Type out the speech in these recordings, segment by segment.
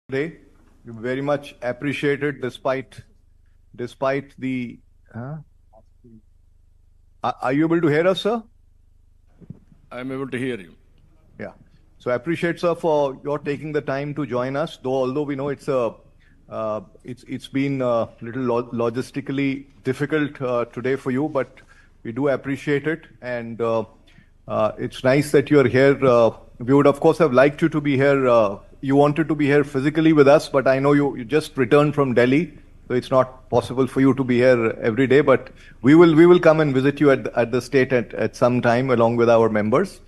Today. We very much appreciate it despite the. Are you able to hear us, sir? I am able to hear you. Yeah. So I appreciate, sir, for your taking the time to join us. Although we know it's been a little logistically difficult today for you, but we do appreciate it, and it's nice that you are here. We would, of course, have liked you to be here. You wanted to be here physically with us, but I know you just returned from Delhi, so it's not possible for you to be here every day. But we will come and visit you at the state at some time along with our members.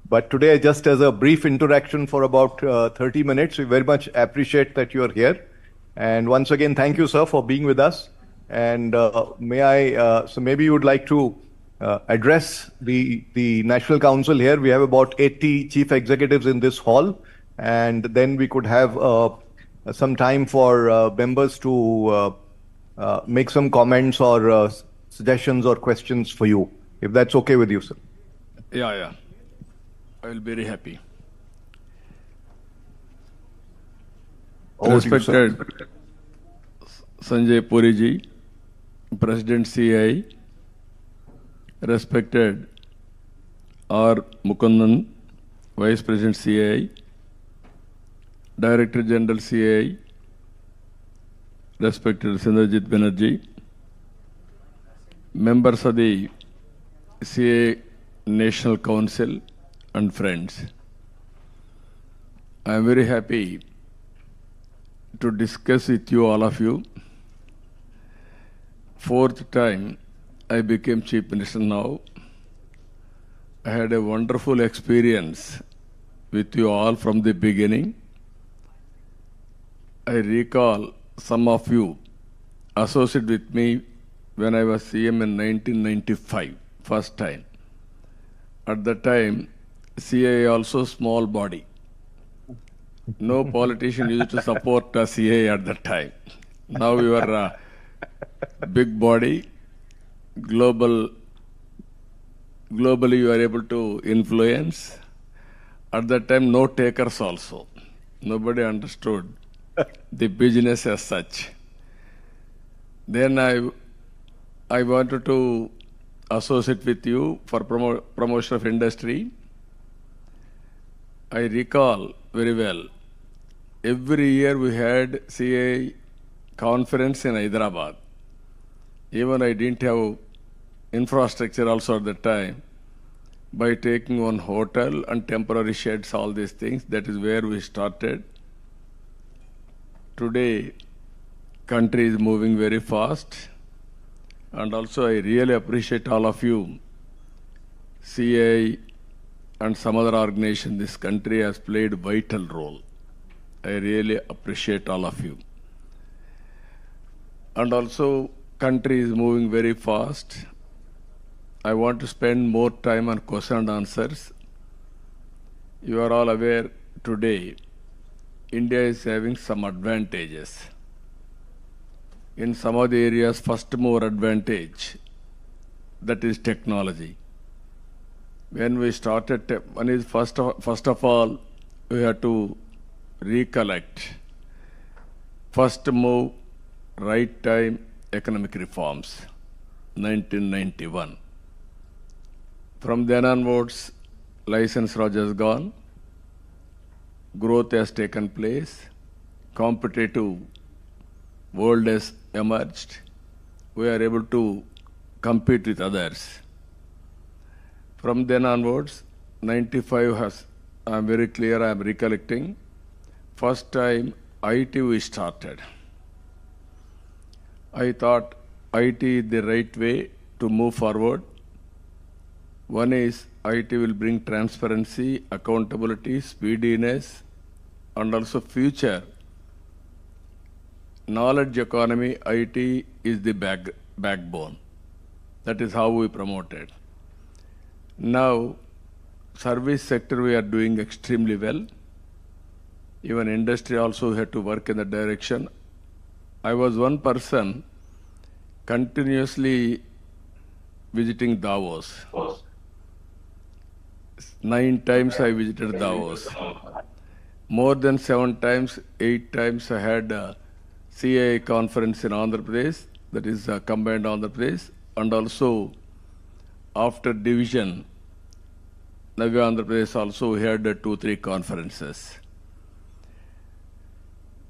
But today, just as a brief interaction for about 30 minutes, we very much appreciate that you are here. And once again, thank you, sir, for being with us. And so maybe you would like to address the National Council here. We have about 80 chief executives in this hall, and then we could have some time for members to make some comments or suggestions or questions for you, if that's okay with you, sir. Yeah. I will be very happy. Respected Sanjay Puri ji, President CI, respected R. Mukundan, Vice President CI, Director General CI, respected Sindarjit Banerjee, members of the CA National Council and friends. I am very happy to discuss with you, all of you. Fourth time I became Chief Minister now. I had a wonderful experience with you all from the beginning. I recall some of you associated with me when I was CM in 1995, first time. At that time, CA also small body. No politician used to support CA at that time. Now we are a big body. Globally you are able to influence. At that time, no takers also. Nobody understood the business as such. Then I wanted to associate with you for promotion of industry. I recall very well, every year we had CA conference in Hyderabad. Even I didn't have infrastructure also at that time. By taking one hotel and temporary sheds, all these things, that is where we started. Today, country is moving very fast. And also I really appreciate all of you. CA and some other organization, this country has played a vital role. I really appreciate all of you. And also, country is moving very fast. I want to spend more time on question and answers. You are all aware today, India is having some advantages. In some of the areas, first mover advantage, that is technology. When we started, first of all, we have to recollect. First move, right time, economic reforms, 1991. From then onwards, license Raj has gone, growth has taken place, competitive world has emerged. We are able to compete with others. From then onwards, 95 I am very clear, I am recollecting, first time IT we started. I thought IT is the right way to move forward. One is IT will bring transparency, accountability, speediness, and also future. Knowledge economy, IT is the backbone. That is how we promote it. Now, service sector we are doing extremely well. Even industry also had to work in that direction. I was one person continuously visiting Davos. 9 times I visited Davos. more than 7 times, 8 times I had a CAI conference in Andhra Pradesh, that is combined Andhra Pradesh, and also after division, Navya Andhra Pradesh also we had 2-3 conferences.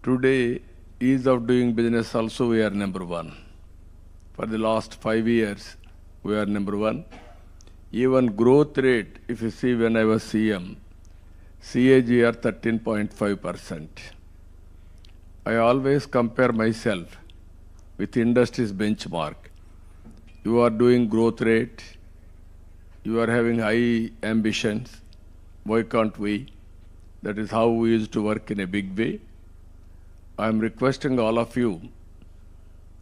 Today, ease of doing business also we are number one. For the last 5 years, we are number one. Even growth rate, if you see when I was CM, CAGR 13.5%. I always compare myself with industry's benchmark. You are doing growth rate, you are having high ambitions, why can't we? That is how we used to work in a big way. I am requesting all of you,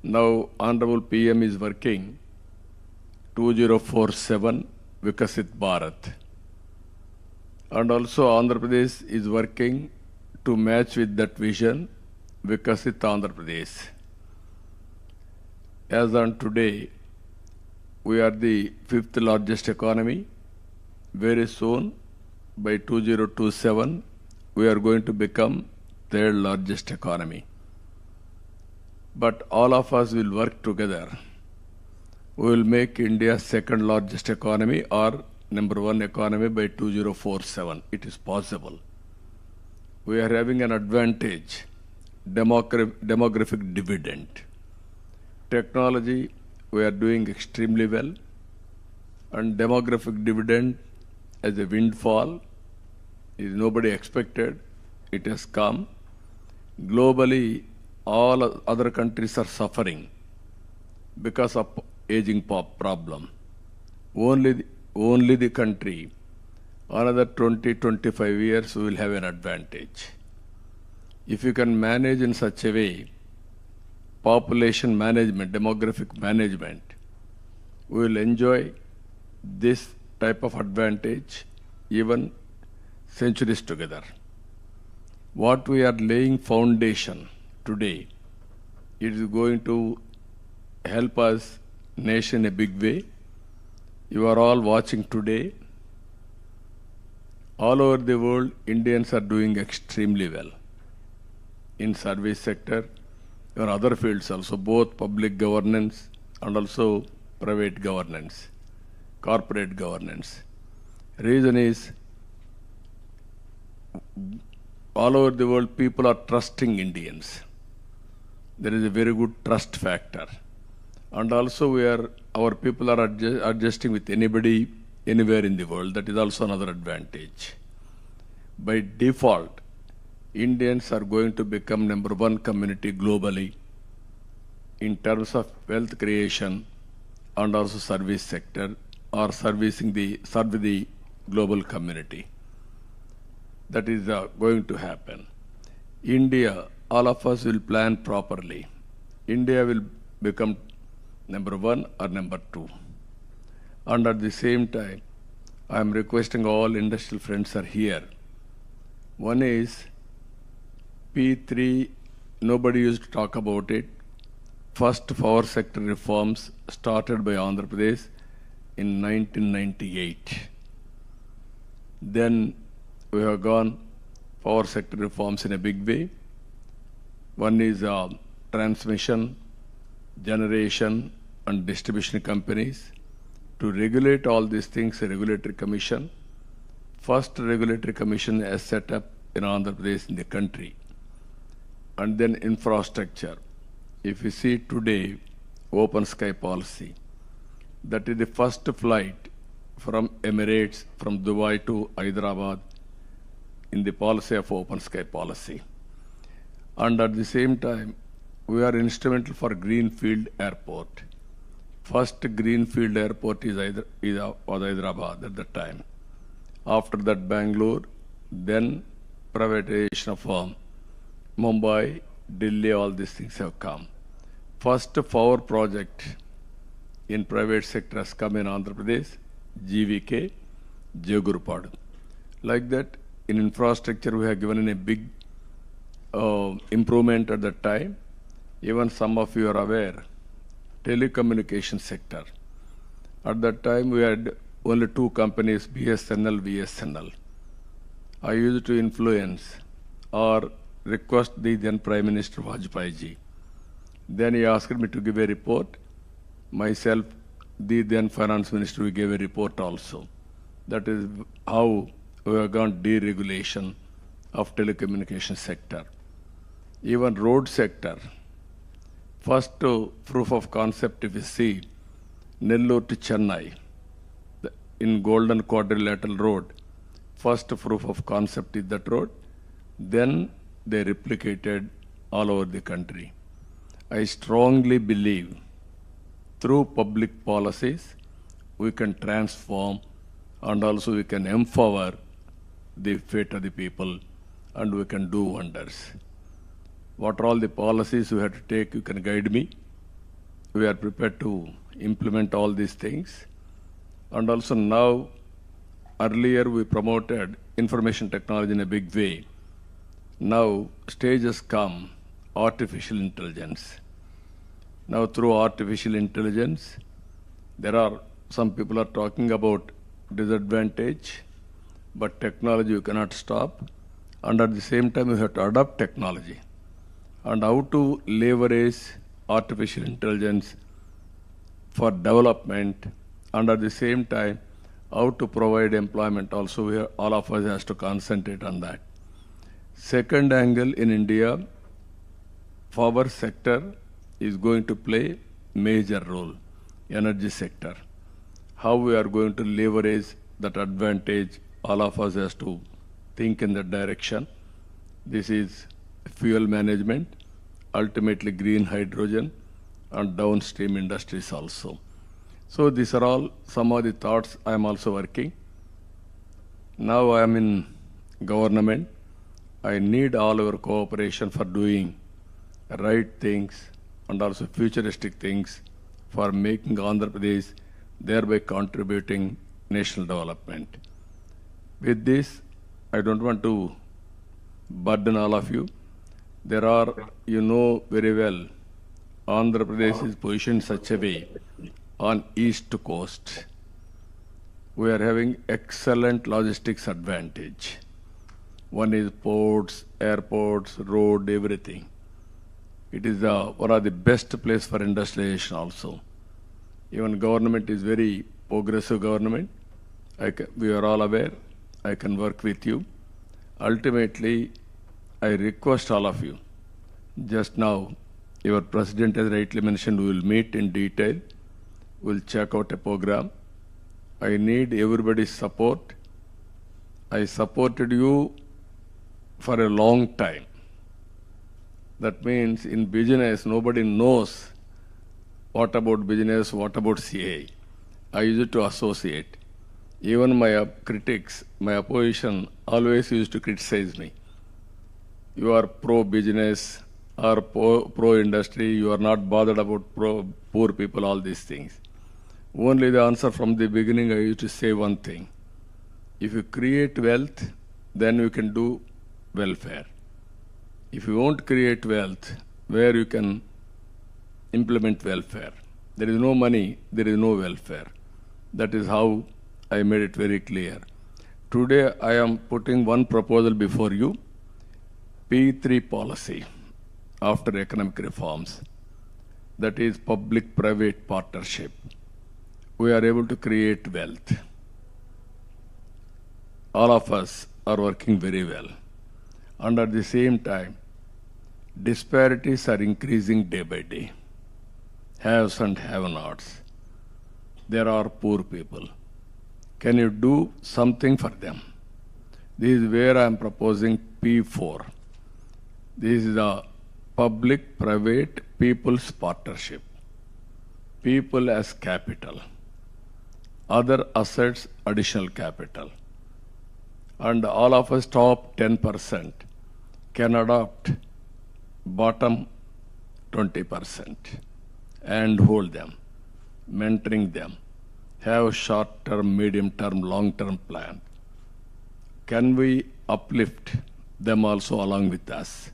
now Honorable PM is working 2047 Vikasit Bharat. And also Andhra Pradesh is working to match with that vision, Vikasit Andhra Pradesh. As on today, we are the 5th largest economy. Very soon, by 2027, we are going to become 3rd largest economy. But all of us will work together. We will make India 2nd largest economy or number 1 economy by 2047. It is possible. We are having an advantage, demographic dividend. Technology, we are doing extremely well. And demographic dividend as a windfall is nobody expected. It has come. Globally, all other countries are suffering because of aging problem. Only the country, another 20-25 years, we will have an advantage. If you can manage in such a way, population management, demographic management, we will enjoy this type of advantage even centuries together. What we are laying foundation today, it is going to help us nation in a big way. You are all watching today. All over the world, Indians are doing extremely well in service sector or other fields also, both public governance and also private governance, corporate governance. Reason is, all over the world, people are trusting Indians. There is a very good trust factor. And also our people are adjusting with anybody, anywhere in the world. That is also another advantage. By default, Indians are going to become number 1 community globally in terms of wealth creation and also service sector or serve the global community. That is going to happen. India, all of us will plan properly. India will become number 1 or number 2. And at the same time, I am requesting all industrial friends are here. One is P3, nobody used to talk about it. First power sector reforms started by Andhra Pradesh in 1998. Then we have gone power sector reforms in a big way. One is transmission, generation and distribution companies. To regulate all these things, a regulatory commission. First regulatory commission is set up in Andhra Pradesh in the country. And then infrastructure. If you see today, open sky policy, that is the first flight from Emirates, from Dubai to Hyderabad in the policy of open sky policy. And at the same time, we are instrumental for Greenfield Airport. First Greenfield Airport was Hyderabad at that time. After that, Bangalore, then privatization of Mumbai, Delhi, all these things have come. First power project in private sector has come in Andhra Pradesh, GVK, Jagurupadu. Like that, in infrastructure, we have given a big improvement at that time. Even some of you are aware, telecommunication sector. At that time, we had only 2 companies, BSNL, VSNL. I used to influence or request the then Prime Minister Vajpayee ji. Then he asked me to give a report. Myself, the then Finance Minister, we gave a report also. That is how we have gone deregulation of telecommunication sector. Even road sector, first proof of concept if you see, Nellore to Chennai, in Golden Quadrilateral Road, first proof of concept is that road. Then they replicated all over the country. I strongly believe through public policies, we can transform and also we can empower the fate of the people and we can do wonders. What are all the policies we have to take, you can guide me. We are prepared to implement all these things. And also now, earlier we promoted information technology in a big way. Now, stage has come, artificial intelligence. Now, through artificial intelligence, there are some people are talking about disadvantage, but technology you cannot stop. And at the same time, you have to adopt technology. And how to leverage artificial intelligence for development, and at the same time, how to provide employment also, we all of us has to concentrate on that. Second angle in India, power sector is going to play major role, energy sector. How we are going to leverage that advantage, all of us has to think in that direction. This is fuel management, ultimately green hydrogen, and downstream industries also. So these are all some of the thoughts I am also working. Now I am in government. I need all our cooperation for doing right things and also futuristic things for making Andhra Pradesh, thereby contributing national development. With this, I don't want to burden all of you. There are, you know very well, Andhra Pradesh is positioned such a way on east coast. We are having excellent logistics advantage. One is ports, airports, road, everything. It is one of the best place for industrialization also. Even government is very progressive government. We are all aware. I can work with you. Ultimately, I request all of you. Just now, your president has rightly mentioned, we will meet in detail. We'll check out a program. I need everybody's support. I supported you for a long time. That means in business, nobody knows what about business, what about CA. I used to associate. Even my critics, my opposition always used to criticize me. You are pro-business or pro-industry, you are not bothered about poor people, all these things. Only the answer from the beginning, I used to say one thing. If you create wealth, then you can do welfare. If you won't create wealth, where you can implement welfare? There is no money, there is no welfare. That is how I made it very clear. Today, I am putting one proposal before you, P3 policy after economic reforms. That is public-private partnership. We are able to create wealth. All of us are working very well. And at the same time, disparities are increasing day by day. Haves and have-nots. There are poor people. Can you do something for them? This is where I am proposing P4. This is a public-private people's partnership. People as capital. Other assets, additional capital. And all of us top 10% can adopt bottom 20% and hold them, mentoring them, have short-term, medium-term, long-term plan. Can we uplift them also along with us?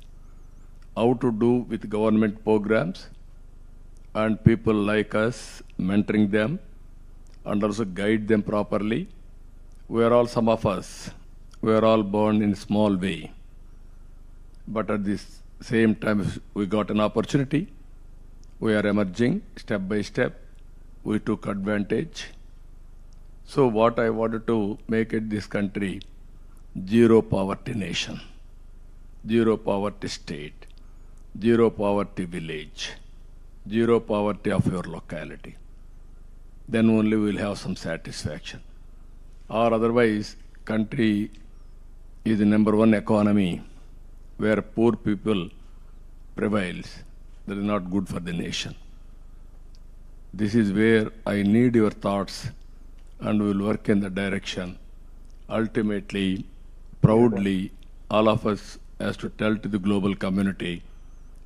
How to do with government programs and people like us, mentoring them and also guide them properly. We are all, some of us, we are all born in small way. but at the same time, we got an opportunity. We are emerging step by step. We took advantage. So what I wanted to make it this country, zero poverty nation, zero poverty state, zero poverty village, zero poverty of your locality. Then only we'll have some satisfaction. Or otherwise, country is the number one economy where poor people prevails. That is not good for the nation. This is where I need your thoughts and we'll work in that direction. Ultimately, proudly, all of us has to tell to the global community,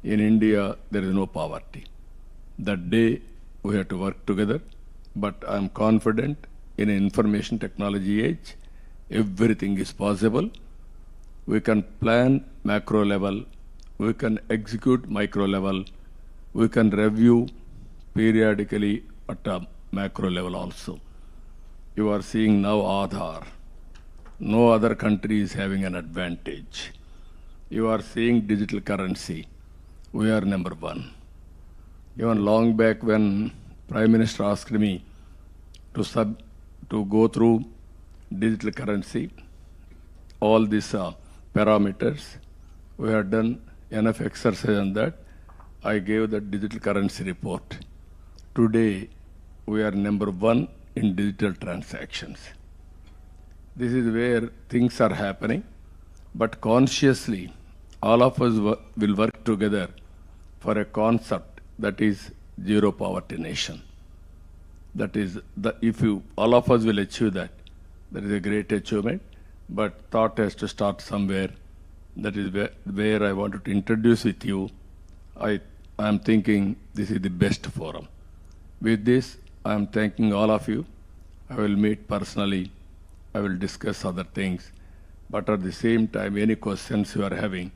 in India, there is no poverty. That day, we have to work together, but I'm confident in an information technology age, everything is possible. We can plan macro level, we can execute micro level, we can review periodically at a macro level also. You are seeing now Aadhaar. No other country is having an advantage. You are seeing digital currency. We are number one. Even long back when Prime Minister asked me to go through digital currency, all these parameters, we have done enough exercise on that. I gave the digital currency report. Today, we are number one in digital transactions. This is where things are happening, but consciously, all of us will work together for a concept that is zero poverty nation. That is, if all of us will achieve that, that is a great achievement, but thought has to start somewhere. That is where I wanted to introduce with you. I am thinking this is the best forum. With this, I am thanking all of you. I will meet personally. I will discuss other things. But at the same time, any questions you are having,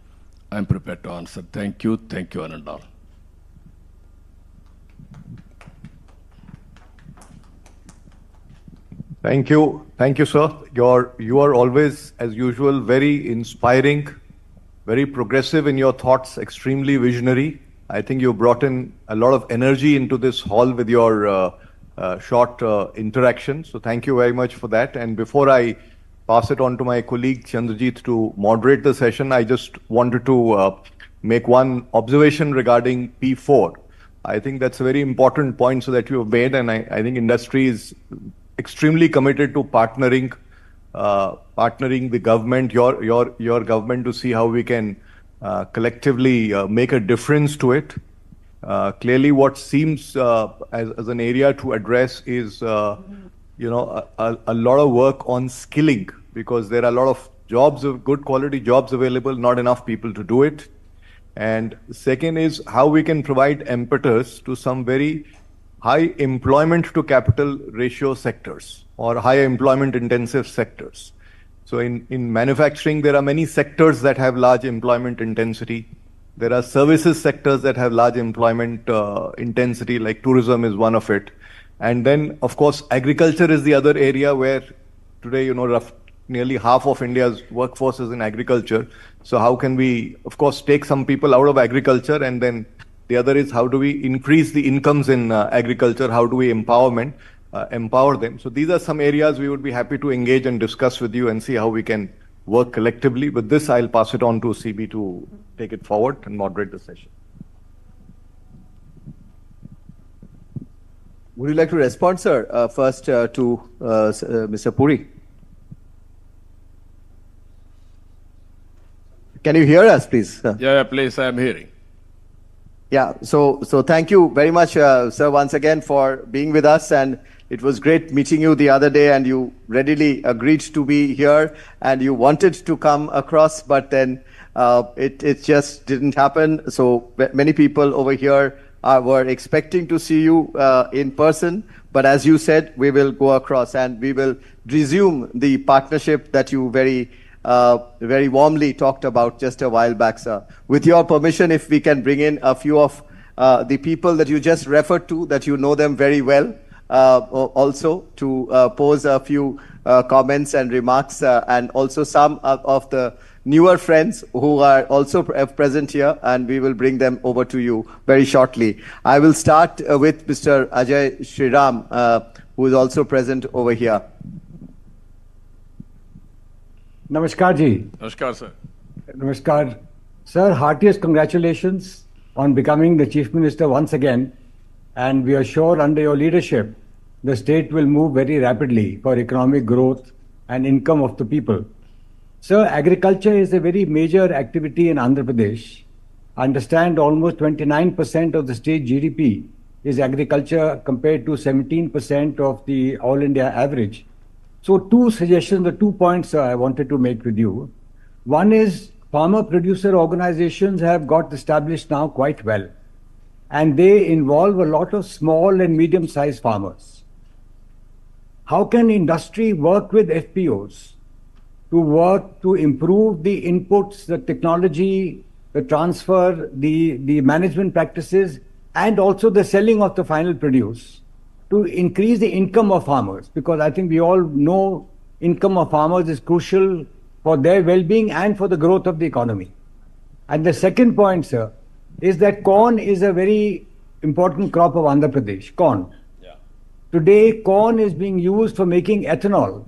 I am prepared to answer. Thank you, Anandal. Thank you, sir. You are always, as usual, very inspiring, very progressive in your thoughts, extremely visionary. I think you brought in a lot of energy into this hall with your short interaction. So thank you very much for that. And before I pass it on to my colleague Chandrajit to moderate the session, I just wanted to make one observation regarding P4. I think that's a very important point so that you have made, and I think industry is extremely committed to partnering the government, your government, to see how we can collectively make a difference to it. Clearly, what seems as an area to address is, a lot of work on skilling, because there are a lot of jobs, of good quality jobs available, not enough people to do it. And second is how we can provide impetus to some very high employment to capital ratio sectors or high employment intensive sectors. So in manufacturing, there are many sectors that have large employment intensity. There are services sectors that have large employment intensity, like tourism is one of it. And then, of course, agriculture is the other area where today, nearly half of India's workforce is in agriculture. So how can we, of course, take some people out of agriculture, and then the other is how do we increase the incomes in agriculture? How do we empower them? So these are some areas we would be happy to engage and discuss with you and see how we can work collectively. With this, I'll pass it on to CB to take it forward and moderate the session. Would you like to respond, sir, first to Mr. Puri? Can you hear us, please? Yeah, please, I am hearing. Yeah, so thank you very much, sir, once again for being with us. And it was great meeting you the other day, and you readily agreed to be here, and you wanted to come across, but then it just didn't happen. So many people over here were expecting to see you in person, but as you said, we will go across and we will resume the partnership that you very warmly talked about just a while back, sir. With your permission, if we can bring in a few of the people that you just referred to, that you know them very well, also to pose a few comments and remarks, and also some of the newer friends who are also present here, and we will bring them over to you very shortly. I will start with Mr. Ajay Shriram, who is also present over here. Namaskar ji. Namaskar, sir. Namaskar. Sir, heartiest congratulations on becoming the Chief Minister once again. And we are sure under your leadership, the state will move very rapidly for economic growth and income of the people. Sir, agriculture is a very major activity in Andhra Pradesh. I understand almost 29% of the state GDP is agriculture compared to 17% of the all India average. So two suggestions, the 2 points I wanted to make with you. One is farmer producer organizations have got established now quite well, and they involve a lot of small and medium sized farmers. How can industry work with FPOs to work to improve the inputs, the technology, the transfer, the management practices, and also the selling of the final produce to increase the income of farmers? Because I think we all know income of farmers is crucial for their well-being and for the growth of the economy. And the second point, sir, is that corn is a very important crop of Andhra Pradesh, corn. Yeah. Today, corn is being used for making ethanol.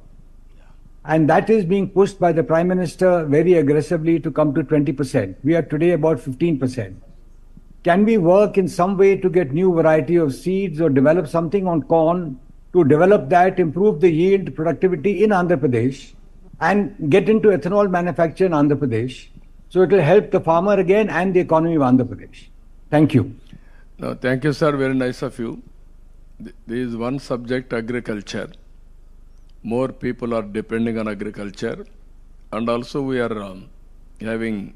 Yeah. And that is being pushed by the Prime Minister very aggressively to come to 20%. We are today about 15%. Can we work in some way to get new variety of seeds or develop something on corn to develop that, improve the yield, productivity in Andhra Pradesh, and get into ethanol manufacture in Andhra Pradesh? So it will help the farmer again and the economy of Andhra Pradesh. Thank you. No, thank you, sir. Very nice of you. There is one subject, agriculture. More people are depending on agriculture, and also we are having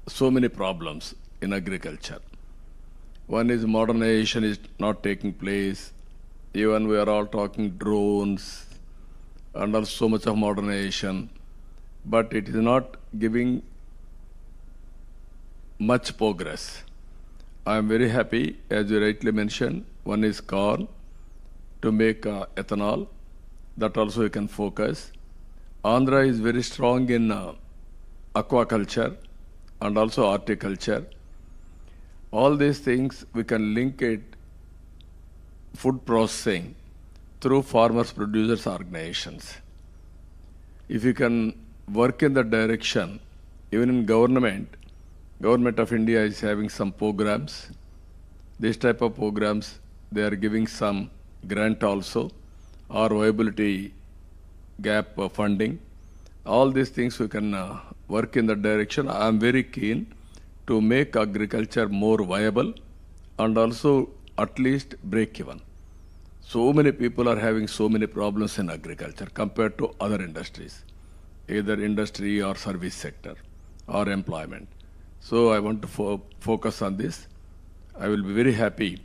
so many problems in agriculture. One is modernization is not taking place. Even we are all talking drones and also so much of modernization, but it is not giving much progress. I am very happy, as you rightly mentioned, one is corn to make ethanol, that also you can focus. Andhra is very strong in aquaculture and also horticulture. All these things we can link it, food processing, through farmers producers organizations. If you can work in that direction, even in government of India is having some programs. This type of programs, they are giving some grant also, or viability gap funding. All these things we can work in that direction. I am very keen to make agriculture more viable and also at least break even. So many people are having so many problems in agriculture compared to other industries, either industry or service sector or employment. So I want to focus on this. I will be very happy.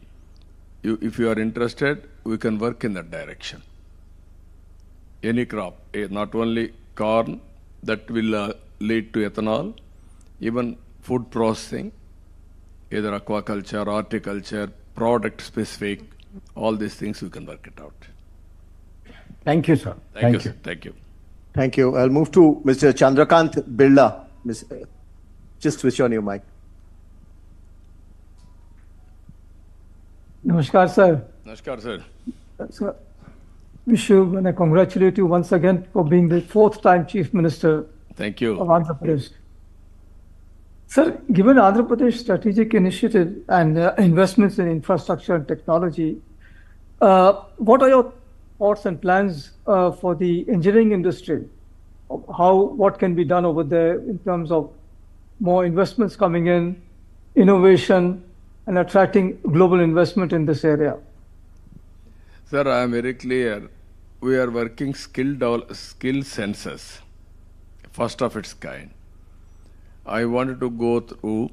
If you are interested, we can work in that direction. Any crop, not only corn, that will lead to ethanol, even food processing, either aquaculture, horticulture, product specific, all these things we can work it out. Thank you, sir. Thank you, sir. Thank you. Thank you. I'll move to Mr. Chandrakant Birla. Just switch on your mic. Namaskar, sir. Namaskar, sir. Sir, wish you and I congratulate you once again for being the 4th time Chief Minister Thank you. of Andhra Pradesh. Sir, given Andhra Pradesh strategic initiative and investments in infrastructure and technology, what are your thoughts and plans for the engineering industry? What can be done over there in terms of more investments coming in, innovation, and attracting global investment in this area? Sir, I am very clear. We are working skill census, first of its kind. I wanted to go through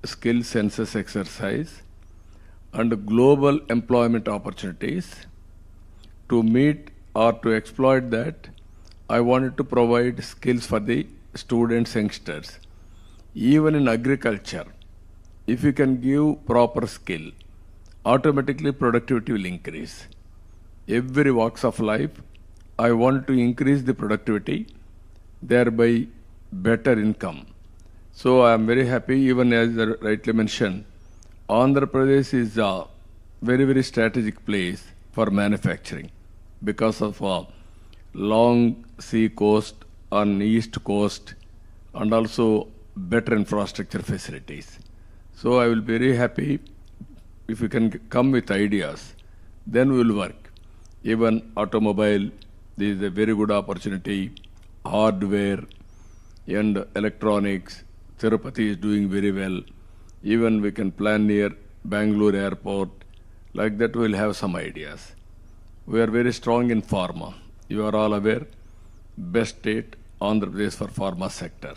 skill census exercise and global employment opportunities. To meet or to exploit that, I wanted to provide skills for the students, youngsters. Even in agriculture, if you can give proper skill, automatically productivity will increase. Every walks of life, I want to increase the productivity, thereby better income. So I am very happy, even as I rightly mentioned, Andhra Pradesh is a very, very strategic place for manufacturing because of a long sea coast on east coast and also better infrastructure facilities. So I will be very happy if you can come with ideas, then we will work. Even automobile, this is a very good opportunity, hardware and electronics, Tirupati is doing very well. Even we can plan near Bangalore airport, like that we'll have some ideas. We are very strong in pharma. You are all aware, best state, Andhra Pradesh for pharma sector.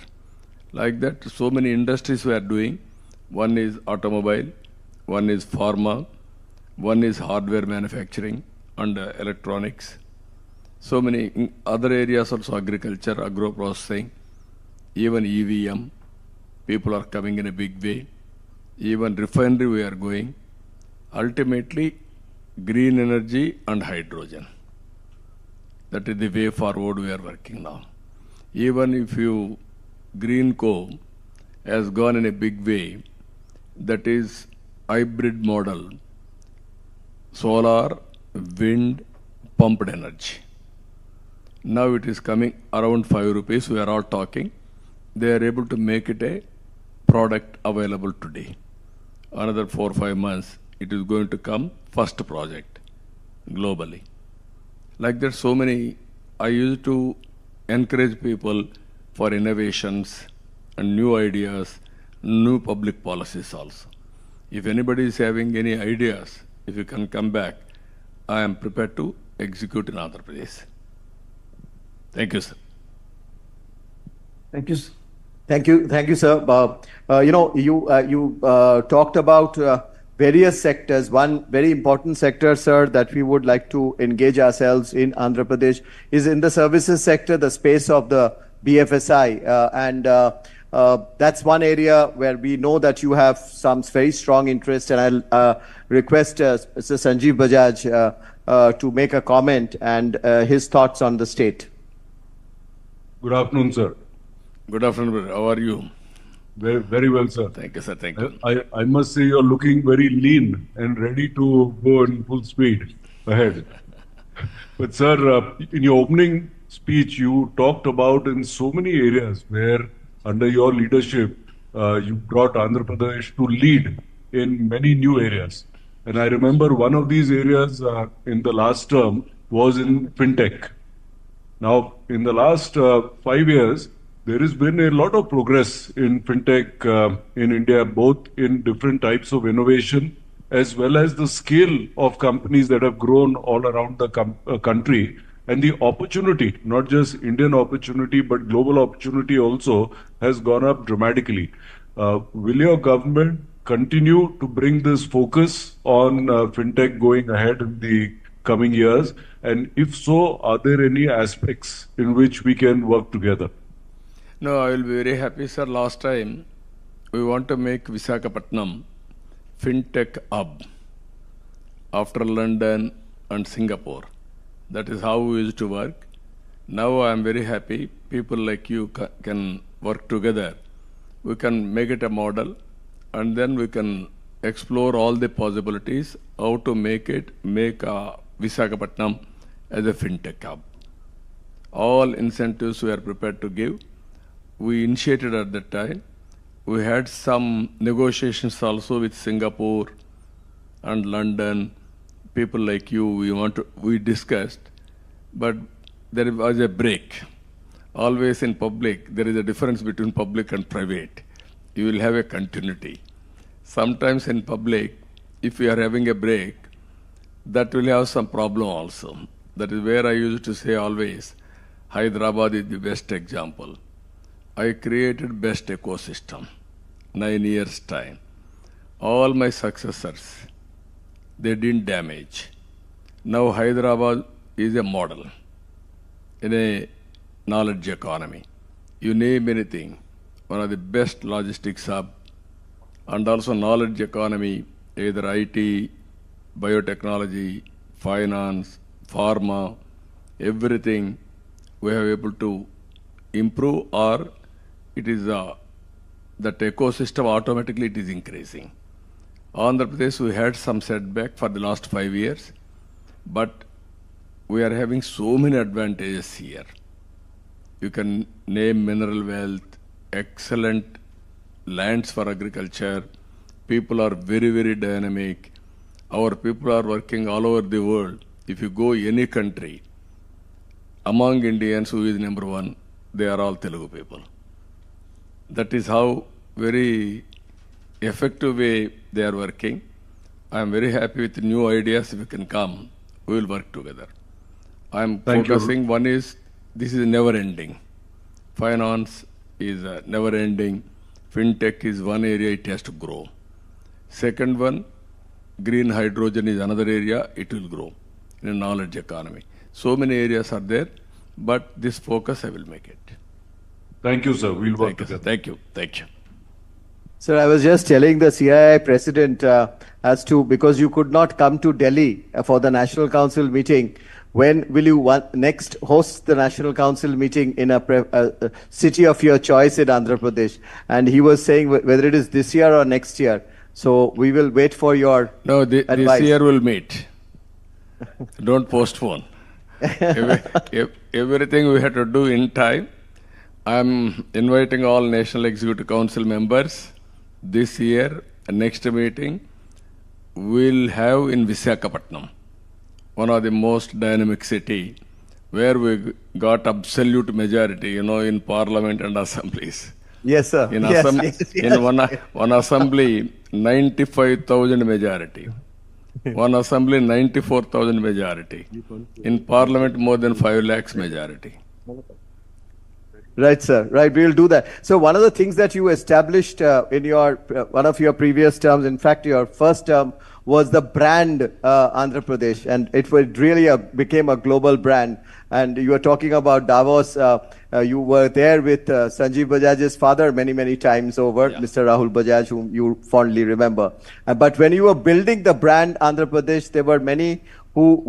Like that, so many industries we are doing. One is automobile, one is pharma, one is hardware manufacturing and electronics. So many other areas also, agriculture, agro processing, even EVM. People are coming in a big way. Even refinery we are going. Ultimately, green energy and hydrogen. That is the way forward we are working now. Even if you Green Co has gone in a big way, that is hybrid model, solar, wind, pumped energy. Now it is coming around 5 rupees. We are all talking. They are able to make it a product available today. Another 4 or 5 months, it is going to come first project globally. Like that, so many, I used to encourage people for innovations and new ideas, new public policies also. If anybody is having any ideas, if you can come back, I am prepared to execute in Andhra Pradesh. Thank you, sir. Thank you. Thank you, sir. You talked about various sectors. One very important sector, sir, that we would like to engage ourselves in Andhra Pradesh is in the services sector, the space of the BFSI, and that's one area where we know that you have some very strong interest, and I'll request Mr. Sanjeev Bajaj to make a comment and his thoughts on the state. Good afternoon, sir. Good afternoon, brother. How are you? Very, very well, sir. Thank you, sir. Thank you. I must say you're looking very lean and ready to go in full speed ahead. But, sir, in your opening speech, you talked about in so many areas where, under your leadership, you brought Andhra Pradesh to lead in many new areas. And I remember one of these areas in the last term was in fintech. Now, in the last 5 years, there has been a lot of progress in fintech in India, both in different types of innovation as well as the scale of companies that have grown all around the country. And the opportunity, not just Indian opportunity, but global opportunity also has gone up dramatically. Will your government continue to bring this focus on fintech going ahead in the coming years? And if so, are there any aspects in which we can work together? No, I will be very happy, sir. Last time, we want to make Visakhapatnam fintech hub after London and Singapore. That is how we used to work. Now I am very happy. People like you can work together. We can make it a model, and then we can explore all the possibilities, how to make Visakhapatnam as a fintech hub. All incentives we are prepared to give. We initiated at that time. We had some negotiations also with Singapore and London. People like you, we discussed, but there was a break. Always in public, there is a difference between public and private. You will have a continuity. Sometimes in public, if you are having a break, that will have some problem also. That is where I used to say always, Hyderabad is the best example. I created best ecosystem, 9 years time. All my successors, they didn't damage. Now Hyderabad is a model in a knowledge economy. You name anything, one of the best logistics hub, and also knowledge economy, either IT, biotechnology, finance, pharma, everything we have able to improve or it is that ecosystem automatically it is increasing. Andhra Pradesh, we had some setback for the last 5 years, but we are having so many advantages here. You can name mineral wealth, excellent lands for agriculture. People are very, very dynamic. Our people are working all over the world. If you go any country, among Indians, who is number one, they are all Telugu people. That is how very effective way they are working. I am very happy with new ideas. If you can come, we will work together. I am Thank you. focusing. One is, this is never ending. Finance is never ending. Fintech is one area, it has to grow. Second one, green hydrogen is another area, it will grow in a knowledge economy. So many areas are there, but this focus I will make it. Thank you, sir. We'll work Thank you, sir. together. Thank you. Thank you. Sir, I was just telling the CII president as to, because you could not come to Delhi for the National Council meeting, when will you next host the National Council meeting in a city of your choice in Andhra Pradesh? And he was saying whether it is this year or next year. So we will wait for your No, this advice. year we'll meet. Don't postpone. Everything we have to do in time. I'm inviting all National Executive Council members this year, next meeting, we'll have in Visakhapatnam, one of the most dynamic city, where we got absolute majority, in parliament and assemblies. Yes, sir. In, Yes, in one assembly, 95,000 majority. One assembly, 94,000 majority. In parliament, more than 5 lakhs majority. Right, sir. Right, we will do that. So one of the things that you established in your one of your previous terms, in fact, your first term, was the brand Andhra Pradesh, and it really became a global brand. And you were talking about Davos. You were there with Sanjeev Bajaj's father many times over, Yeah. Mr. Rahul Bajaj, whom you fondly remember. But when you were building the brand Andhra Pradesh, there were many who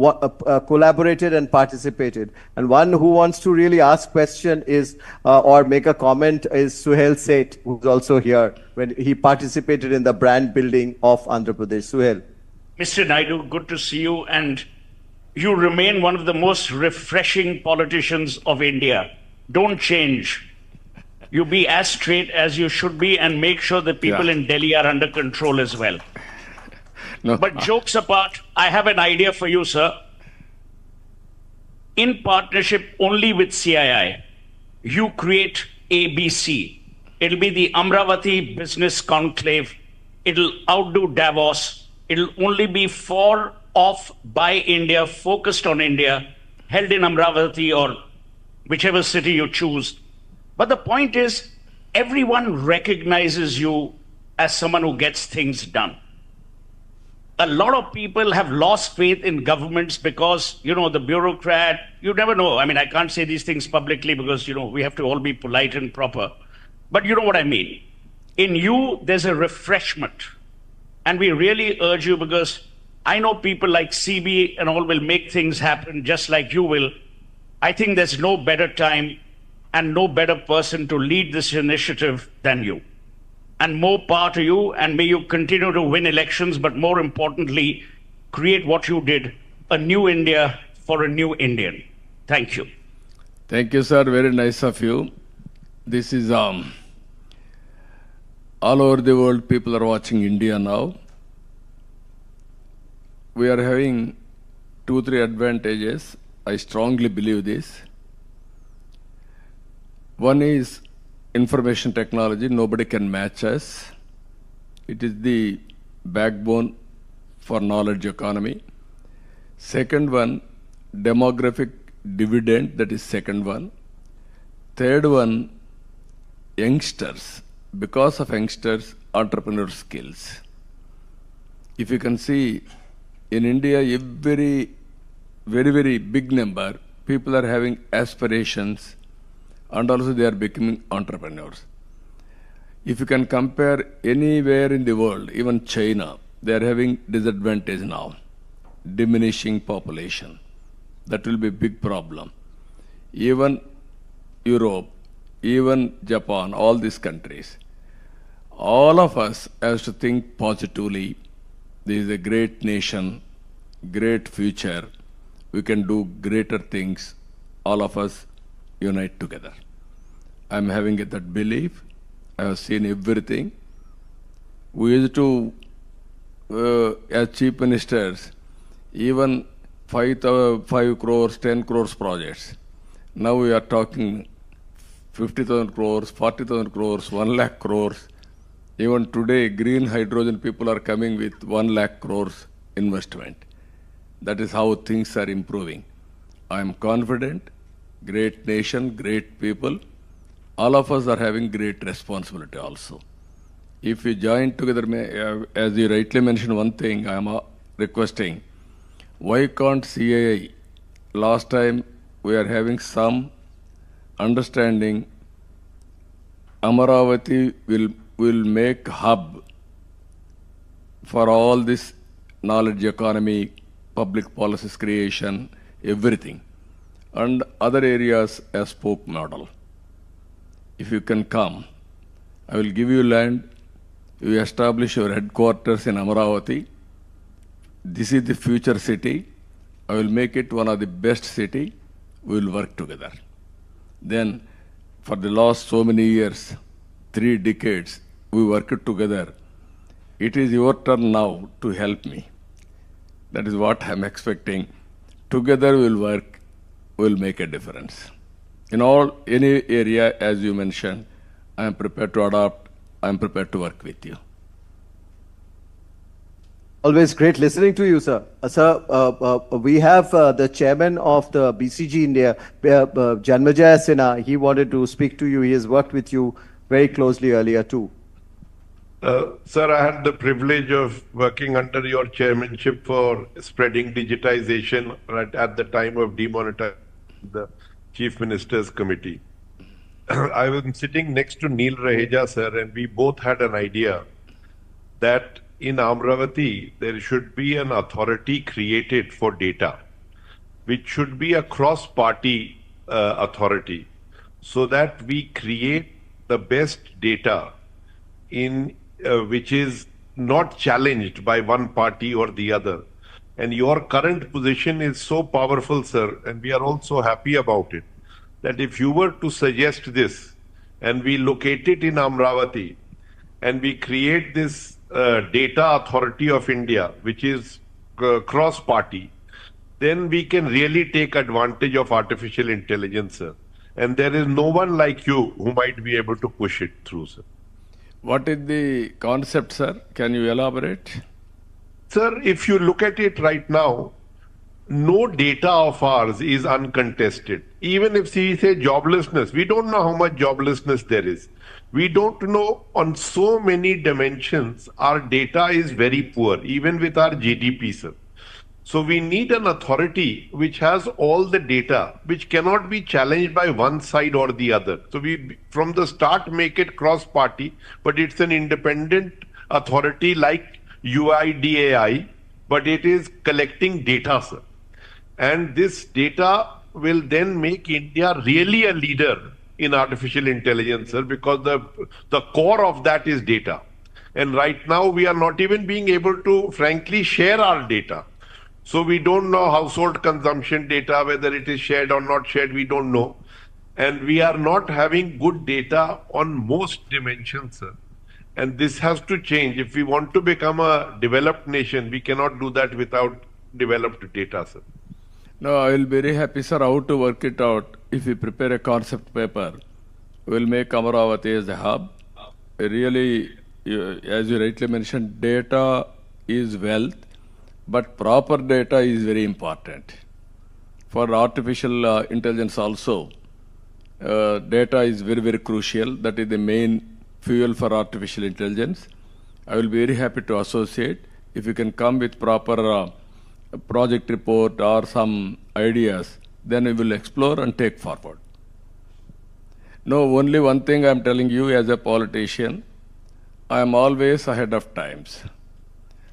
collaborated and participated. And one who wants to really ask question is, or make a comment is Suhail Seth, who's also here, when he participated in the brand building of Andhra Pradesh. Suhail. Mr. Naidu, good to see you. And you remain one of the most refreshing politicians of India. Don't change. You be as straight as you should be and make sure that people Yeah. in Delhi are under control as well. No, But jokes apart, I have an idea for you, sir. In partnership only with CII, you create ABC. It'll be the Amravati Business Conclave. It'll outdo Davos. It'll only be for, of, by India, focused on India, held in Amravati or whichever city you choose. But the point is, everyone recognizes you as someone who gets things done. A lot of people have lost faith in governments because, the bureaucrat, you never know. I mean, I can't say these things publicly because, we have to all be polite and proper. But you know what I mean. In you, there's a refreshment. And we really urge you, because I know people like CB and all will make things happen just like you will. I think there's no better time and no better person to lead this initiative than you. And more power to you, and may you continue to win elections, but more importantly, create what you did, a new India for a new Indian. Thank you. thank you, sir. Very nice of you. This is all over the world. People are watching India now. We are having 2-3 advantages. I strongly believe this. One is information technology. Nobody can match us. It is the backbone for knowledge economy. Second one, demographic dividend. That is second one. Third one, youngsters. Because of youngsters, entrepreneur skills. If you can see, in India, every very big number, people are having aspirations, and also they are becoming entrepreneurs. If you can compare anywhere in the world, even China, they are having disadvantage now, diminishing population. That will be a big problem. Even Europe, even Japan, all these countries. All of us has to think positively. This is a great nation, great future. We can do greater things. All of us unite together. I'm having that belief. I have seen everything. We used to, as chief ministers, even 5 crores, 10 crores projects. Now we are talking 50,000 crores, 40,000 crores, 1 lakh crores. Even today, green hydrogen people are coming with 1 lakh crores investment. That is how things are improving. I am confident, great nation, great people. All of us are having great responsibility also. If we join together, as you rightly mentioned one thing, I am requesting, why can't CII, last time we are having some understanding, Amaravati will make hub for all this knowledge economy, public policies creation, everything, and other areas as spoke model. If you can come, I will give you land, you establish your headquarters in Amaravati. This is the future city. I will make it one of the best city. We will work together. Then, for the last so many years, 3 decades, we worked together. It is your turn now to help me. That is what I'm expecting. Together we'll work, we'll make a difference. In any area, as you mentioned, I am prepared to adopt, I am prepared to work with you. Always great listening to you, sir. Sir, we have the chairman of the BCG India, Janmejaya Sinha. He wanted to speak to you. He has worked with you very closely earlier too. Sir, I had the privilege of working under your chairmanship for spreading digitization right at the time of demonetization, the Chief Minister's Committee. I was sitting next to Neil Raheja, sir, and we both had an idea that in Amravati, there should be an authority created for data, which should be a cross-party authority, so that we create the best data in which is not challenged by one party or the other. And your current position is so powerful, sir, and we are also happy about it, that if you were to suggest this and we locate it in Amravati and we create this Data Authority of India, which is cross-party, then we can really take advantage of artificial intelligence, sir. And there is no one like you who might be able to push it through, sir. What is the concept, sir? Can you elaborate? Sir, if you look at it right now, no data of ours is uncontested. Even if we say joblessness, we don't know how much joblessness there is. We don't know on so many dimensions, our data is very poor, even with our GDP, sir. So we need an authority which has all the data, which cannot be challenged by one side or the other. So we, from the start, make it cross-party, but it's an independent authority like UIDAI, but it is collecting data, sir. And this data will then make India really a leader in artificial intelligence, sir, because the core of that is data. And right now we are not even being able to, frankly, share our data. So we don't know household consumption data, whether it is shared or not shared, we don't know. And we are not having good data on most dimensions, sir. And this has to change. If we want to become a developed nation, we cannot do that without developed data, sir. No, I will be very happy, sir, how to work it out. If we prepare a concept paper, we will make Amaravati as a hub. Really, as you rightly mentioned, data is wealth, but proper data is very important. For artificial intelligence also, data is very, very crucial. That is the main fuel for artificial intelligence. I will be very happy to associate. If you can come with proper project report or some ideas, then we will explore and take forward. No, only one thing I am telling you as a politician, I am always ahead of times.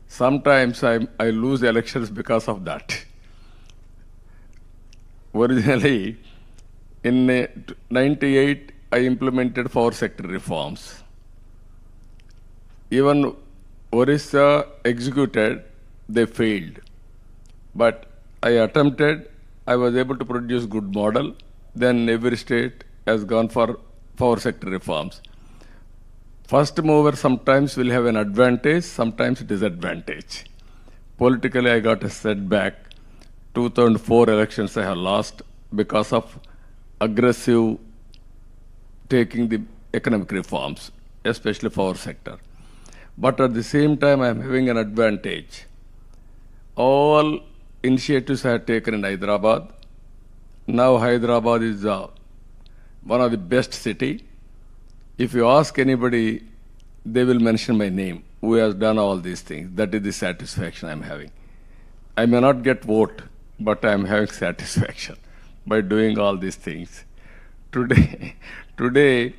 Sometimes I lose elections because of that. Originally, in 98, I implemented power sector reforms. Even Orissa executed, they failed. But I attempted, I was able to produce good model. Then every state has gone for power sector reforms. First mover sometimes will have an advantage, sometimes disadvantage. Politically, I got a setback. 2004 elections I have lost because of aggressive taking the economic reforms, especially power sector. But at the same time, I am having an advantage. All initiatives I have taken in Hyderabad. Now Hyderabad is one of the best city. If you ask anybody, they will mention my name, who has done all these things. That is the satisfaction I am having. I may not get vote, but I am having satisfaction by doing all these things. Today,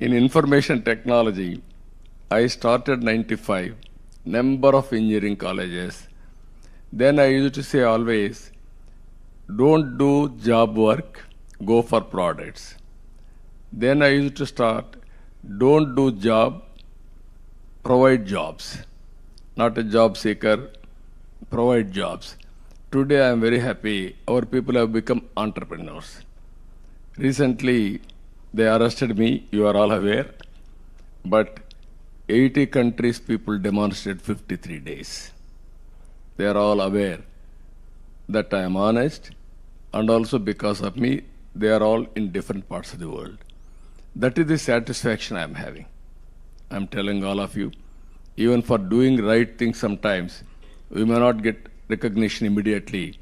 in information technology, I started 95, number of engineering colleges. Then I used to say always, don't do job work, go for products. Then I used to start, don't do job, provide jobs. Not a job seeker, provide jobs. Today I am very happy, our people have become entrepreneurs. Recently, they arrested me, you are all aware, but 80 countries people demonstrated 53 days. They are all aware that I am honest, and also because of me, they are all in different parts of the world. That is the satisfaction I am having. I am telling all of you, even for doing right things sometimes, we may not get recognition immediately.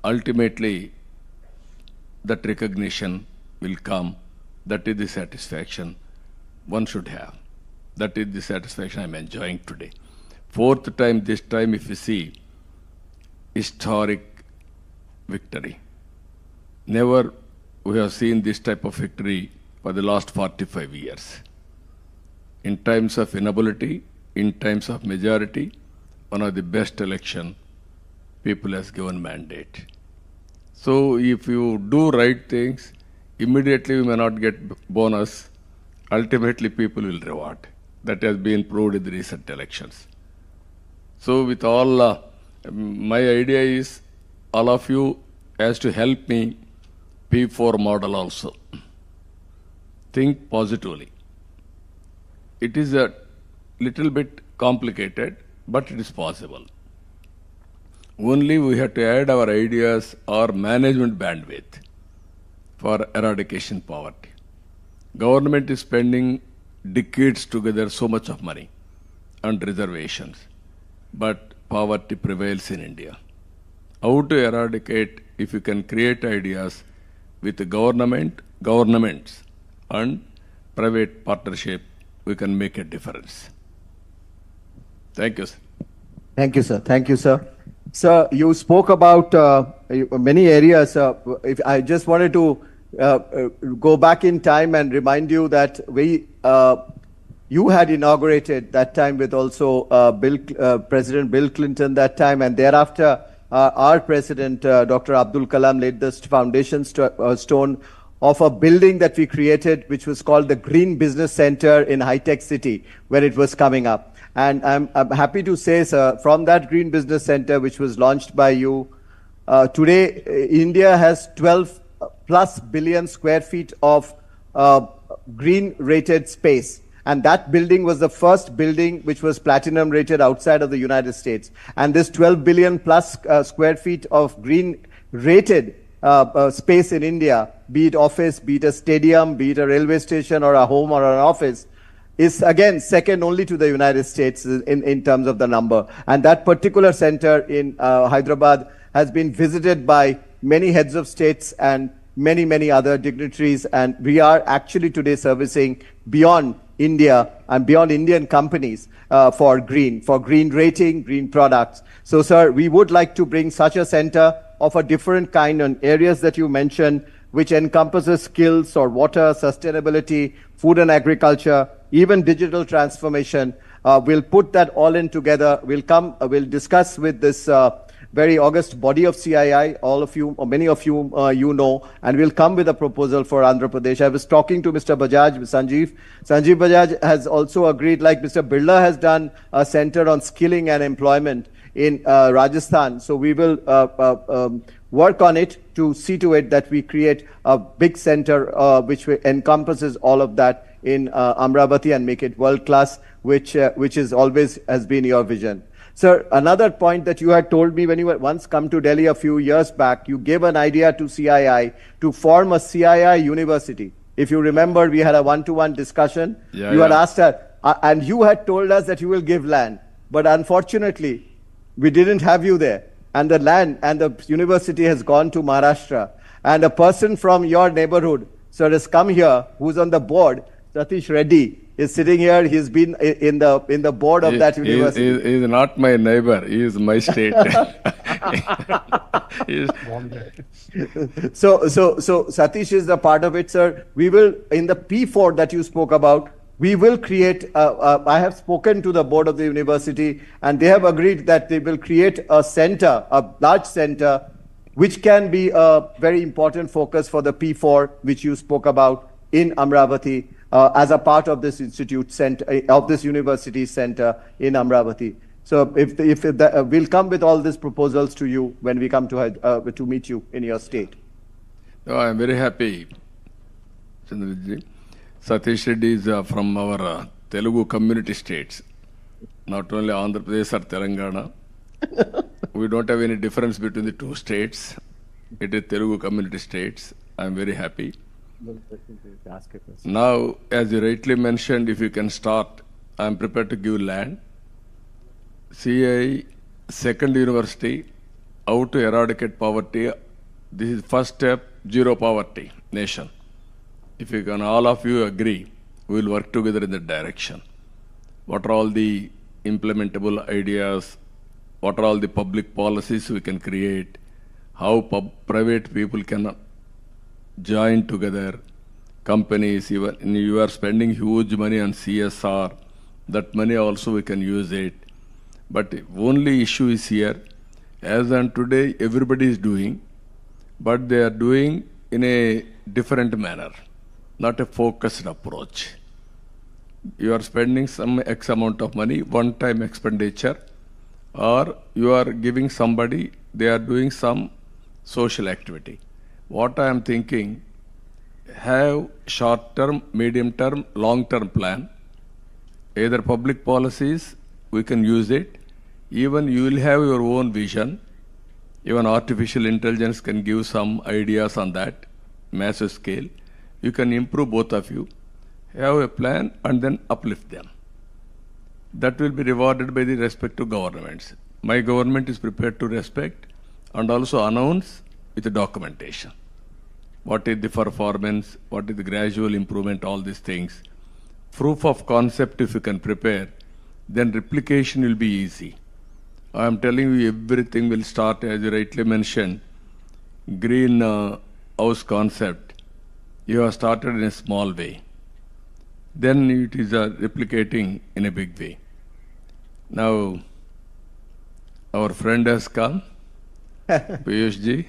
Ultimately, that recognition will come. That is the satisfaction one should have. That is the satisfaction I am enjoying today. Fourth time, this time, if you see, historic victory. Never we have seen this type of victory for the last 45 years. In times of inability, in times of majority, one of the best election, people has given mandate. So if you do right things, immediately we may not get bonus. Ultimately, people will reward. That has been proved in the recent elections. So with all, my idea is all of you has to help me P4 model also. Think positively. It is a little bit complicated, but it is possible. Only we have to add our ideas or management bandwidth for eradication poverty. Government is spending decades together so much of money and reservations, but poverty prevails in India. How to eradicate if you can create ideas with the governments and private partnership, we can make a difference. Thank you, sir. Thank you, sir. Thank you, sir. Sir, you spoke about many areas. If I just wanted to go back in time and remind you that you had inaugurated that time with also President Bill Clinton that time, and thereafter our President Dr. Abdul Kalam laid the foundation stone of a building that we created, which was called the Green Business Center in High Tech City, where it was coming up. And I'm happy to say, sir, from that Green Business Center, which was launched by you, today India has 12 plus billion square feet of green rated space. And that building was the first building which was platinum rated outside of the United States. And this 12 billion plus square feet of green rated space in India, be it office, be it a stadium, be it a railway station or a home or an office, is again second only to the United States in terms of the number. And that particular center in Hyderabad has been visited by many heads of states and many other dignitaries. And we are actually today servicing beyond India and beyond Indian companies for green rating, green products. So, sir, we would like to bring such a center of a different kind on areas that you mentioned, which encompasses skills or water, sustainability, food and agriculture, even digital transformation. We'll put that all in together. We'll discuss with this very august body of CII. All of you, or many of you, you know, and we'll come with a proposal for Andhra Pradesh. I was talking to Mr. Bajaj, Sanjeev. Sanjeev Bajaj has also agreed, like Mr. Birla has done a center on skilling and employment in Rajasthan. So we will work on it to see to it that we create a big center which encompasses all of that in Amravati and make it world class, which is always has been your vision. Sir, another point that you had told me when you had once come to Delhi a few years back, you gave an idea to CII to form a CII university. If you remember, we had a one-to-one discussion. You had asked her, and you had told us that you will give land. But unfortunately, we didn't have you there. And the land and the university has gone to Maharashtra. And a person from your neighborhood, sir, has come here, who's on the board, Satish Reddy, is sitting here. He's been in the board of that university. He is not my neighbor. He is my state. So Satish is a part of it, sir. We will, in the P4 that you spoke about, we will create, I have spoken to the board of the university and they have agreed that they will create a center, a large center, which can be a very important focus for the P4, which you spoke about in Amravati, as a part of this institute center, of this university center in Amravati. So we'll come with all these proposals to you when we come to meet you in your state. Oh, I am very happy, Chandraji. Satish Reddy is from our Telugu community states, not only Andhra Pradesh or Telangana. We don't have any difference between the two states. It is Telugu community states. I am very happy. Now, as you rightly mentioned, if you can start, I am prepared to give land. CII second university, how to eradicate poverty. This is first step, zero poverty nation. If you can, all of you agree, we will work together in that direction. What are all the implementable ideas? What are all the public policies we can create? How private people can join together, companies, even you are spending huge money on CSR, that money also we can use it. But only issue is here, as on today everybody is doing, but they are doing in a different manner, not a focused approach. You are spending some X amount of money, one-time expenditure, or you are giving somebody, they are doing some social activity. What I am thinking, have short-term, medium-term, long-term plan. Either public policies, we can use it. Even you will have your own vision. Even artificial intelligence can give some ideas on that, massive scale. You can improve both of you. Have a plan and then uplift them. That will be rewarded by the respective governments. My government is prepared to respect and also announce with the documentation. What is the performance, what is the gradual improvement, all these things. Proof of concept if you can prepare, then replication will be easy. I am telling you everything will start, as you rightly mentioned, green house concept. You have started in a small way. Then it is replicating in a big way. Now, our friend has come, Piyush ji.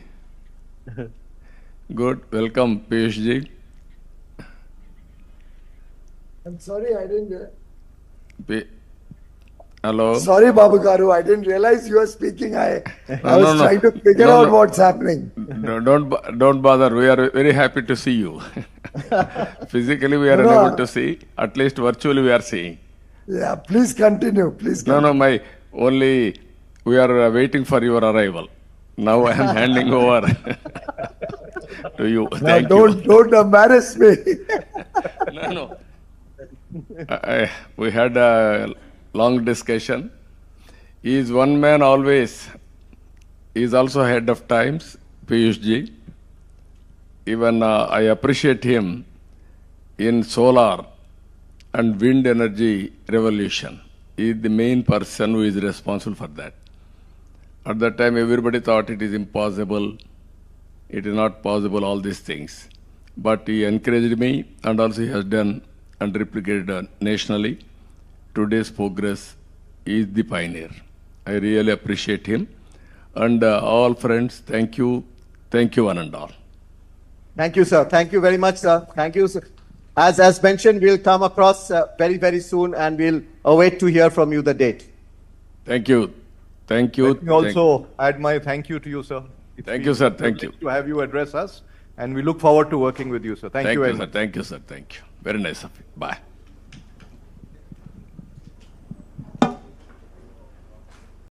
Good, welcome Piyush ji. I'm sorry, I didn't. Hello. Sorry, Babu Garu, I didn't realize you were speaking. I was trying to figure out what's happening. Don't bother. We are very happy to see you. Physically, we are unable to see. At least virtually, we are seeing. Yeah, please continue. Please continue. We are waiting for your arrival. Now I am handing over to you. Thank you. Don't embarrass me. No. We had a long discussion. He is one man always. He is also ahead of times, Piyush ji. Even I appreciate him in solar and wind energy revolution. He is the main person who is responsible for that. At that time, everybody thought it is impossible. It is not possible, all these things. But he encouraged me, and also he has done and replicated nationally. Today's progress is the pioneer. I really appreciate him. And all friends, thank you. Thank you, one and all. Thank you, sir. Thank you very much, sir. Thank you, sir. As mentioned, we'll come across very, very soon and we'll await to hear from you the date. Thank you. Thank you. Let me also add my thank you to you, sir. Thank you, sir. Thank you. To have you address us, and we look forward to working with you, sir. Thank you very much. Thank you, sir. Thank you. Very nice of you. Bye.